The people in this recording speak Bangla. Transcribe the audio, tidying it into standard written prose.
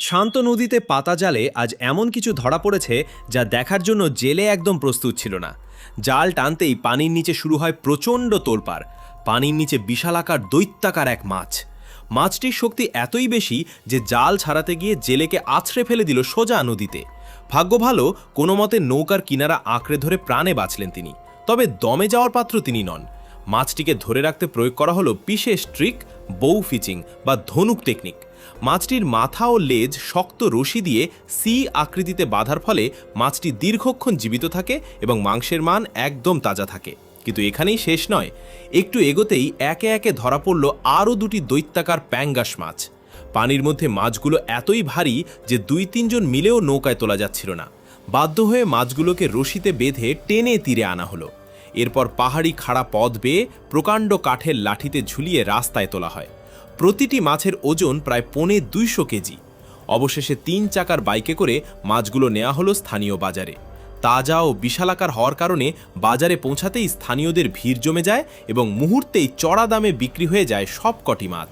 শান্ত নদীতে পাতা জালে আজ এমন কিছু ধরা পড়েছে যা দেখার জন্য জেলে একদম প্রস্তুত ছিল না। জাল টানতেই পানির নিচে শুরু হয় প্রচণ্ড তোলপাড়। পানির নিচে বিশালাকার দৈত্যাকার এক মাছ। মাছটির শক্তি এতই বেশি যে জাল ছাড়াতে গিয়ে জেলেকে আছড়ে ফেলে দিল সোজা নদীতে। ভাগ্য ভালো, কোনো মতে নৌকার কিনারা আঁকড়ে ধরে প্রাণে বাঁচলেন তিনি। তবে দমে যাওয়ার পাত্র তিনি নন। মাছটিকে ধরে রাখতে প্রয়োগ করা হলো বিশেষ ট্রিক, বৌ ফিচিং বা ধনুক টেকনিক। মাছটির মাথা ও লেজ শক্ত রশি দিয়ে সি আকৃতিতে বাঁধার ফলে মাছটি দীর্ঘক্ষণ জীবিত থাকে এবং মাংসের মান একদম তাজা থাকে। কিন্তু এখানেই শেষ নয়, একটু এগোতেই একে একে ধরা পড়ল আরও দুটি দৈত্যাকার প্যাঙ্গাস মাছ। পানির মধ্যে মাছগুলো এতই ভারী যে 2-3 জন মিলেও নৌকায় তোলা যাচ্ছিল না। বাধ্য হয়ে মাছগুলোকে রশিতে বেঁধে টেনে তীরে আনা হলো। এরপর পাহাড়ি খাড়া পথ বেয়ে প্রকাণ্ড কাঠের লাঠিতে ঝুলিয়ে রাস্তায় তোলা হয়। প্রতিটি মাছের ওজন প্রায় 250 কেজি। অবশেষে 3 চাকার বাইকে করে মাছগুলো নেওয়া হলো স্থানীয় বাজারে। তাজা ও বিশালাকার হওয়ার কারণে বাজারে পৌঁছাতেই স্থানীয়দের ভিড় জমে যায় এবং মুহূর্তেই চড়া দামে বিক্রি হয়ে যায় সবকটি মাছ।